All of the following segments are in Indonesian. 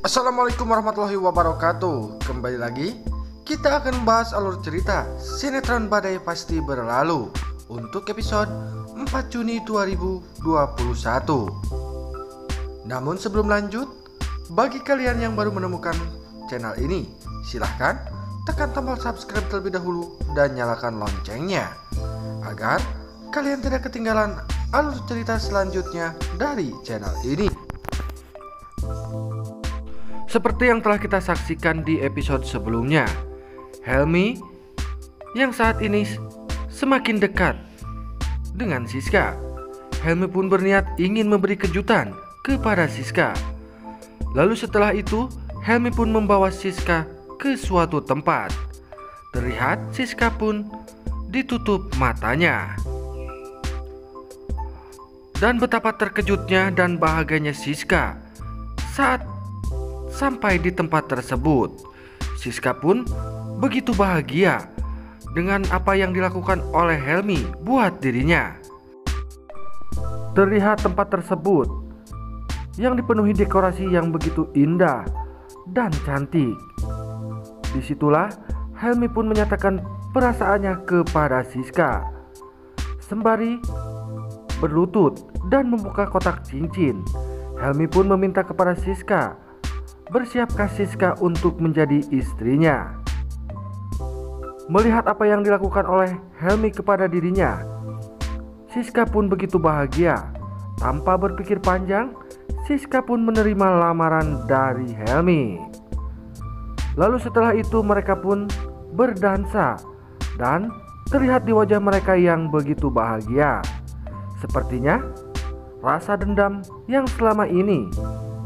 Assalamualaikum warahmatullahi wabarakatuh. Kembali lagi kita akan membahas alur cerita sinetron Badai Pasti Berlalu untuk episode 4 Juni 2021. Namun sebelum lanjut, bagi kalian yang baru menemukan channel ini, silahkan tekan tombol subscribe terlebih dahulu dan nyalakan loncengnya agar kalian tidak ketinggalan alur cerita selanjutnya dari channel ini. Seperti yang telah kita saksikan di episode sebelumnya, Helmi yang saat ini semakin dekat dengan Siska. Helmi pun berniat ingin memberi kejutan kepada Siska. Lalu setelah itu, Helmi pun membawa Siska ke suatu tempat. Terlihat Siska pun ditutup matanya. Dan betapa terkejutnya dan bahagianya Siska saat sampai di tempat tersebut. Siska pun begitu bahagia dengan apa yang dilakukan oleh Helmi buat dirinya. Terlihat tempat tersebut yang dipenuhi dekorasi yang begitu indah dan cantik. Disitulah Helmi pun menyatakan perasaannya kepada Siska sembari berlutut dan membuka kotak cincin. Helmi pun meminta kepada Siska bersiapkah Siska untuk menjadi istrinya. Melihat apa yang dilakukan oleh Helmi kepada dirinya, Siska pun begitu bahagia. Tanpa berpikir panjang, Siska pun menerima lamaran dari Helmi. Lalu setelah itu mereka pun berdansa dan terlihat di wajah mereka yang begitu bahagia. Sepertinya rasa dendam yang selama ini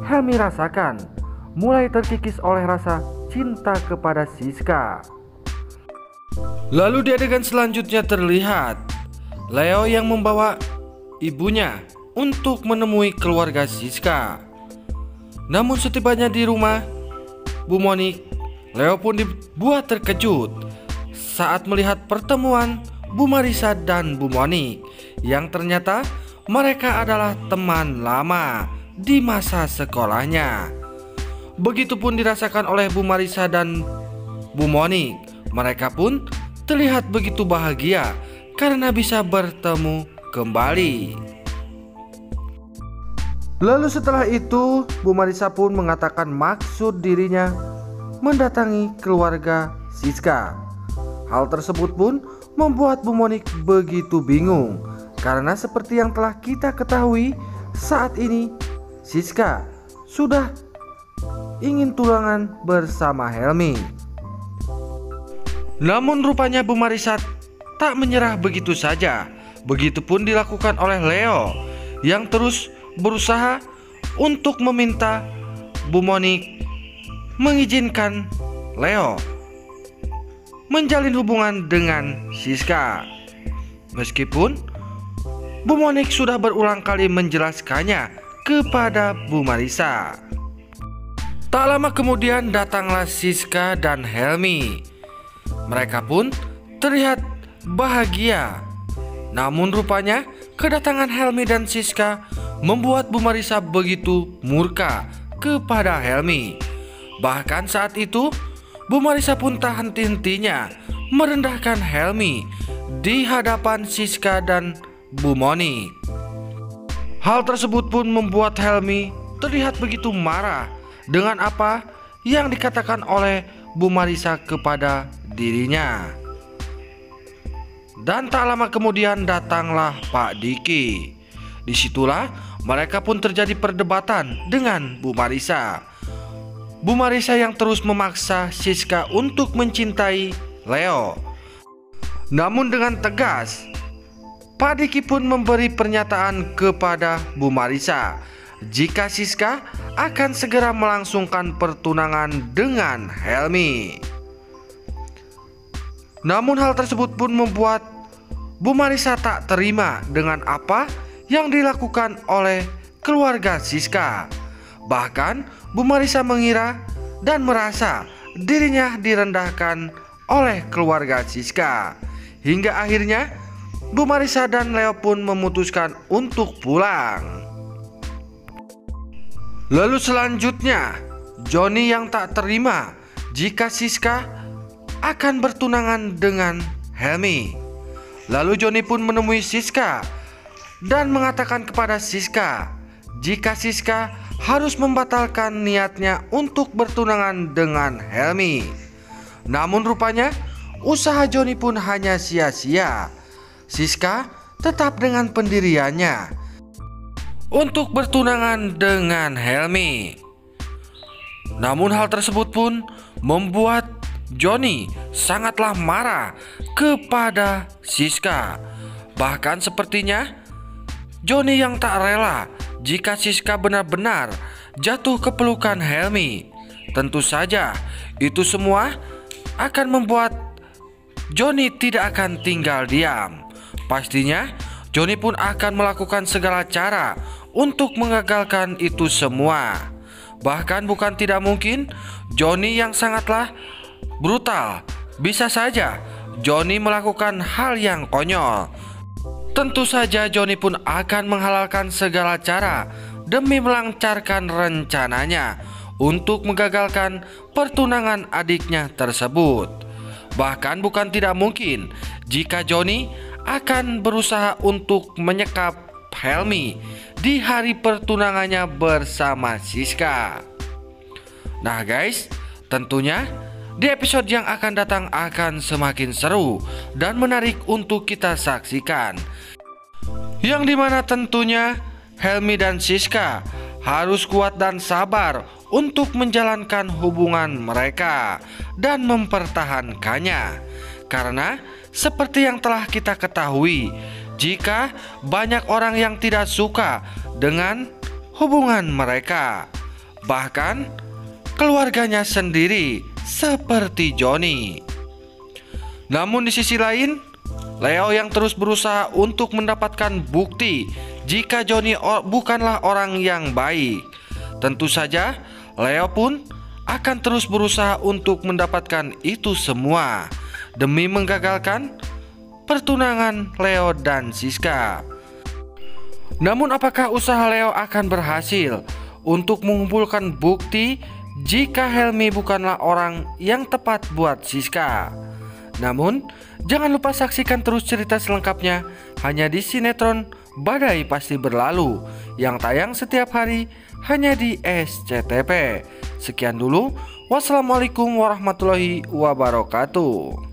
Helmi rasakan mulai terkikis oleh rasa cinta kepada Siska. Lalu di adegan selanjutnya terlihat Leo yang membawa ibunya untuk menemui keluarga Siska. Namun setibanya di rumah Bu Monik, Leo pun dibuat terkejut saat melihat pertemuan Bu Marissa dan Bu Monik yang ternyata mereka adalah teman lama di masa sekolahnya. Begitupun dirasakan oleh Bu Marissa dan Bu Monik. Mereka pun terlihat begitu bahagia karena bisa bertemu kembali. Lalu setelah itu Bu Marissa pun mengatakan maksud dirinya mendatangi keluarga Siska. Hal tersebut pun membuat Bu Monik begitu bingung karena seperti yang telah kita ketahui, saat ini Siska sudah ingin tunangan bersama Helmi. Namun rupanya Bu Marissa tak menyerah begitu saja. Begitupun dilakukan oleh Leo yang terus berusaha untuk meminta Bu Monik mengizinkan Leo menjalin hubungan dengan Siska. Meskipun Bu Monik sudah berulang kali menjelaskannya kepada Bu Marissa. Tak lama kemudian datanglah Siska dan Helmi. Mereka pun terlihat bahagia. Namun rupanya kedatangan Helmi dan Siska membuat Bu Marissa begitu murka kepada Helmi. Bahkan saat itu Bu Marissa pun tak henti-hentinya merendahkan Helmi di hadapan Siska dan Bu Monik. Hal tersebut pun membuat Helmi terlihat begitu marah dengan apa yang dikatakan oleh Bu Marissa kepada dirinya. Dan tak lama kemudian datanglah Pak Diki. Disitulah mereka pun terjadi perdebatan dengan Bu Marissa. Bu Marissa yang terus memaksa Siska untuk mencintai Leo. Namun dengan tegas, Pak Diki pun memberi pernyataan kepada Bu Marissa jika Siska akan segera melangsungkan pertunangan dengan Helmi. Namun hal tersebut pun membuat Bu Marissa tak terima dengan apa yang dilakukan oleh keluarga Siska. Bahkan Bu Marissa mengira dan merasa dirinya direndahkan oleh keluarga Siska. Hingga akhirnya Bu Marissa dan Leo pun memutuskan untuk pulang. Lalu selanjutnya Johnny yang tak terima jika Siska akan bertunangan dengan Helmi. Lalu Johnny pun menemui Siska dan mengatakan kepada Siska jika Siska harus membatalkan niatnya untuk bertunangan dengan Helmi. Namun rupanya usaha Johnny pun hanya sia-sia. Siska tetap dengan pendiriannya untuk bertunangan dengan Helmi. Namun hal tersebut pun membuat Johnny sangatlah marah kepada Siska. Bahkan sepertinya Johnny yang tak rela jika Siska benar-benar jatuh ke pelukan Helmi. Tentu saja itu semua akan membuat Johnny tidak akan tinggal diam. Pastinya Johnny pun akan melakukan segala cara untuk mengagalkan itu semua. Bahkan bukan tidak mungkin Johnny yang sangatlah brutal, bisa saja Johnny melakukan hal yang konyol. Tentu saja Johnny pun akan menghalalkan segala cara demi melancarkan rencananya untuk menggagalkan pertunangan adiknya tersebut. Bahkan bukan tidak mungkin jika Johnny akan berusaha untuk menyekap Helmi di hari pertunangannya bersama Siska. Nah guys, tentunya di episode yang akan datang akan semakin seru dan menarik untuk kita saksikan, yang dimana tentunya Helmi dan Siska harus kuat dan sabar untuk menjalankan hubungan mereka dan mempertahankannya. Karena seperti yang telah kita ketahui, jika banyak orang yang tidak suka dengan hubungan mereka, bahkan keluarganya sendiri seperti Johnny. Namun di sisi lain, Leo yang terus berusaha untuk mendapatkan bukti jika Johnny bukanlah orang yang baik. Tentu saja Leo pun akan terus berusaha untuk mendapatkan itu semua demi menggagalkan pertunangan Leo dan Siska. Namun apakah usaha Leo akan berhasil untuk mengumpulkan bukti jika Helmi bukanlah orang yang tepat buat Siska? Namun jangan lupa saksikan terus cerita selengkapnya hanya di sinetron Badai Pasti Berlalu yang tayang setiap hari hanya di SCTV. Sekian dulu, wassalamualaikum warahmatullahi wabarakatuh.